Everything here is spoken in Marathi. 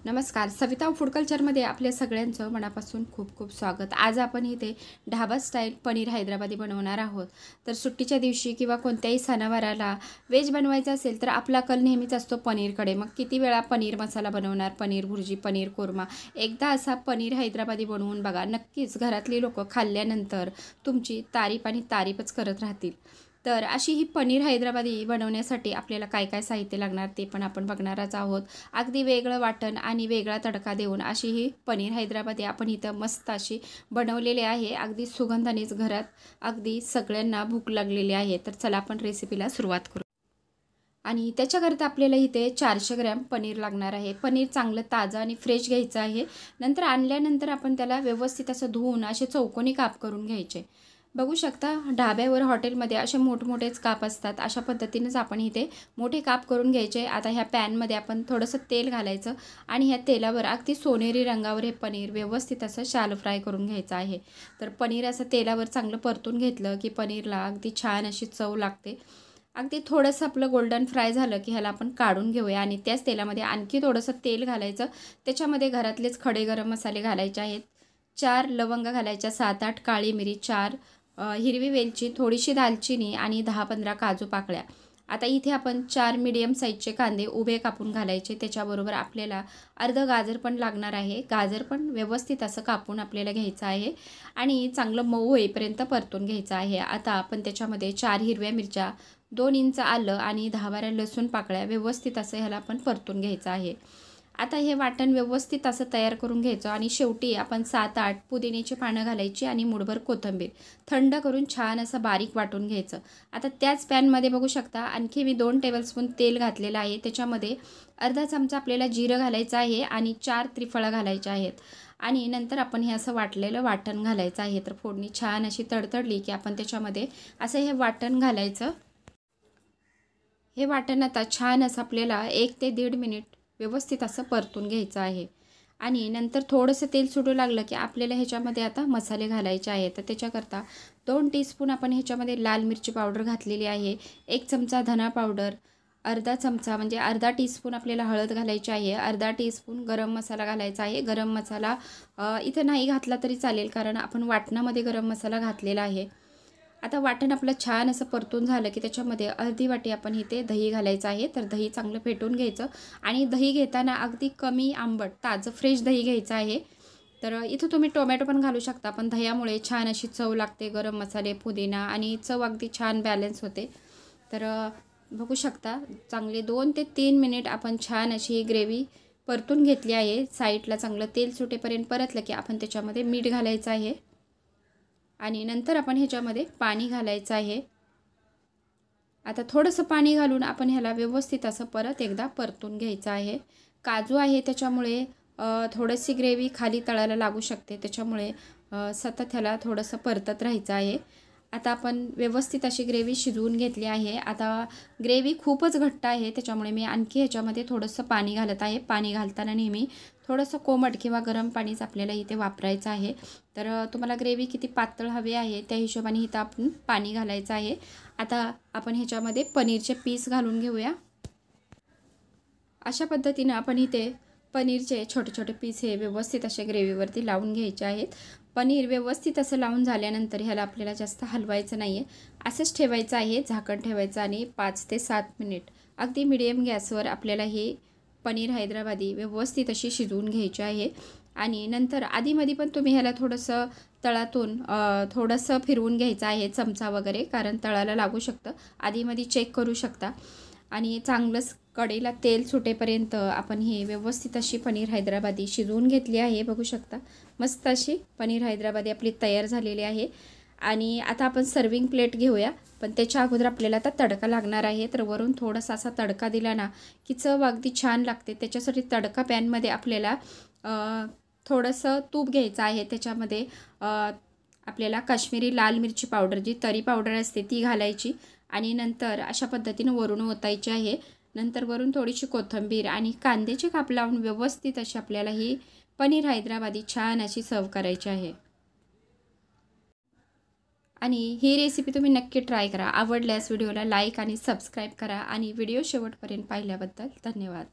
नमस्कार, सविता फूड कल्चरमध्ये आपल्या सगळ्यांचं मनापासून खूप खूप स्वागत। आज आपण इथे ढाबा स्टाईल पनीर हैदराबादी बनवणार आहोत। तर सुट्टीच्या दिवशी किंवा कोणत्याही सणावाराला व्हेज बनवायचं असेल तर आपला कल नेहमीच असतो पनीरकडे। मग किती वेळा पनीर मसाला बनवणार, पनीर भुर्जी, पनीर कोरमा। एकदा असा पनीर हैदराबादी बनवून बघा, नक्कीच घरातली लोक खाल्ल्यानंतर तुमची तारीफ आणि तारीफच करत राहतील। तर अशी ही पनीर हैदराबादी बनवण्यासाठी आपल्याला काय काय साहित्य लागणार ते पण आपण बघणारच आहोत। अगदी वेगळं वाटण आणि वेगळा तडका देऊन अशी ही पनीर हैदराबादी आपण इथं मस्त अशी बनवलेली आहे। अगदी सुगंधानेच घरात अगदी सगळ्यांना भूक लागलेली आहे। तर चला आपण रेसिपीला सुरुवात करू। आणि त्याच्याकरता आपल्याला इथे 400 ग्रॅम पनीर लागणार आहे। पनीर चांगलं ताजं आणि फ्रेश घ्यायचं आहे। नंतर आणल्यानंतर आपण त्याला व्यवस्थित असं धुवून असे चौकोनी काप करून घ्यायचे। बघू शकता ढाब्यावर हॉटेलमध्ये असे मोठमोठेच काप असतात। अशा पद्धतीनेच आपण इथे मोठे काप करून घ्यायचे। आता ह्या पॅनमध्ये आपण थोडंसं तेल घालायचं आणि ह्या तेलावर अगदी सोनेरी रंगावर हे पनीर व्यवस्थित असं शॅलो फ्राय करून घ्यायचं आहे। तर पनीर असं तेलावर चांगलं परतून घेतलं की पनीरला अगदी छान अशी चव लागते। अगदी थोडंसं आपलं गोल्डन फ्राय झालं की ह्याला आपण काढून घेऊया आणि त्याच तेलामध्ये आणखी थोडंसं तेल घालायचं। त्याच्यामध्ये घरातलेच खडे गरम मसाले घालायचे आहेत। 4 लवंग घालायच्या, 7-8 काळी मिरी, 4 हिरवी वेलची, थोडीशी दालचिनी आणि 10-15 काजू पाकळ्या। आता इथे आपण 4 मीडियम साईजचे कांदे उभे कापून घालायचे। त्याच्याबरोबर आपल्याला अर्ध गाजर पण लागणार आहे। गाजर पण व्यवस्थित असं कापून आपल्याला घ्यायचं आहे आणि चांगलं मऊ होईपर्यंत परतून घ्यायचं आहे। आता आपण त्याच्यामध्ये 4 हिरव्या मिरच्या, 2 इंच आलं आणि 10-12 लसूण पाकळ्या व्यवस्थित असं ह्याला आपण परतून घ्यायचं आहे। आता हे वाटण व्यवस्थित असं तयार करून घ्यायचं आणि शेवटी आपण 7-8 पुदिन्याची पानं घालायची आणि मुठभर कोथिंबीर थंड करून छान असं बारीक वाटून घ्यायचं। आता त्याच पॅनमध्ये बघू शकता आणखी मी 2 टेबलस्पून तेल घातलेलं आहे। त्याच्यामध्ये अर्धा चमचा आपल्याला जिरं घालायचं आहे आणि 4 त्रिफळा घालायच्या आहेत आणि नंतर आपण हे असं वाटलेलं वाटण घालायचं आहे। तर फोडणी छान अशी तडतडली की आपण त्याच्यामध्ये असं हे वाटण घालायचं। हे वाटण आता छान असं आपल्याला 1 ते 1.5 मिनिट व्यवस्थित असं परतून घ्यायचं आहे आणि नंतर थोडंसं तेल सुटू लागलं की आपल्याला ह्याच्यामध्ये आता मसाले घालायचे आहेत। तर त्याच्याकरता 2 टीस्पून आपण ह्याच्यामध्ये लाल मिरची पावडर घातलेली आहे, 1 चमचा धना पावडर, अर्धा चमचा म्हणजे अर्धा टीस्पून आपल्याला हळद घालायची आहे, अर्धा टीस्पून गरम मसाला घालायचा आहे। गरम मसाला इथं नाही घातला तरी चालेल कारण आपण वाटणामध्ये गरम मसाला घातलेला आहे। आता वाटण आपलं छान असं परतून झालं की त्याच्यामध्ये अर्धी वाटी आपण इथे दही घालायचं आहे। तर दही चांगलं फेटून घ्यायचं आणि दही घेताना अगदी कमी आंबट ताजं फ्रेश दही घ्यायचं आहे। तर इथं तुम्ही टोमॅटो पण घालू शकता, पण दह्यामुळे छान अशी चव लागते। गरम मसाले, पुदिना आणि चव अगदी छान बॅलन्स होते। तर बघू शकता चांगले 2 ते 3 मिनिट आपण छान अशी ग्रेव्ही परतून घेतली आहे। साईडला चांगलं तेल सुटेपर्यंत परतलं की आपण त्याच्यामध्ये मीठ घालायचं आहे आणि नंतर आपण ह्याच्यामध्ये पाणी घालायचं आहे। आता थोडंसं पाणी घालून आपण ह्याला व्यवस्थित असं परत एकदा परतून घ्यायचं आहे। काजू आहे त्याच्यामुळे थोडीशी ग्रेव्ही खाली तळाला लागू शकते, त्याच्यामुळे सतत ह्याला थोडंसं परतत राहायचं आहे। आता आपण व्यवस्थित अशी ग्रेव्ही शिजवून घेतली आहे। आता ग्रेव्ही खूपच घट्ट आहे त्याच्यामुळे मी आणखी ह्याच्यामध्ये थोडंसं पाणी घालत आहे। पाणी घालताना नेहमी थोडंसं कोमट किंवा गरम पाणीच आपल्याला इथे वापरायचं आहे। तर तुम्हाला ग्रेव्ही किती पातळ हवी आहे त्या हिशोबाने इथं आपण पाणी घालायचं आहे। आता आपण ह्याच्यामध्ये पनीरचे पीस घालून घेऊया। अशा पद्धतीने आपण इथे पनीरचे छोटे छोटे पीस हे व्यवस्थित असे ग्रेव्हीवरती लावून घ्यायचे आहेत। पनीर व्यवस्थित असं लावून झाल्यानंतर ह्याला आपल्याला जास्त हलवायचं नाही आहे, असंच ठेवायचं आहे। झाकण ठेवायचं आणि 5 ते 7 मिनिट अगदी मीडियम गॅसवर आपल्याला हे पनीर हैदराबादी व्यवस्थित अशी शिजवून घ्यायची आहे। आणि नंतर आधीमध्ये पण तुम्ही ह्याला थोडंसं तळातून थोडंसं फिरवून घ्यायचं आहे चमचा वगैरे, कारण तळाला लागू शकतं। आधीमध्ये चेक करू शकता आणि चांगलंच कढईला तेल सुटेपर्यंत आपण ही व्यवस्थित अशी पनीर हैदराबादी शिजवून घेतली आहे। बघू शकता मस्त अशी पनीर हैदराबादी आपली तयार झालेली आहे। आणि आता आपण सर्विंग प्लेट घेऊया, पण त्याच्या अगोदर आपल्याला आता तडका लागणार आहे। तर वरून थोडासा असा तडका दिला ना की चव अगदी छान लागते। त्याच्यासाठी तडका पॅनमध्ये आपल्याला थोडंसं तूप घ्यायचं आहे। त्याच्यामध्ये आपल्याला काश्मीरी लाल मिरची पावडर, जी तरी पावडर असते ती घालायची आणि नंतर अशा पद्धतीने वरून ओतायची आहे। नंतर वरून थोडीशी कोथिंबीर आणि कांद्याचे काप लावून व्यवस्थित अशी आपल्याला ही पनीर हैदराबादी छान अशी सर्व करायची आहे। आणि ही रेसिपी तुम्ही नक्की ट्राय करा। आवडल्यास व्हिडिओला लाईक आणि सबस्क्राईब करा आणि व्हिडिओ शेवटपर्यंत पाहिल्याबद्दल धन्यवाद।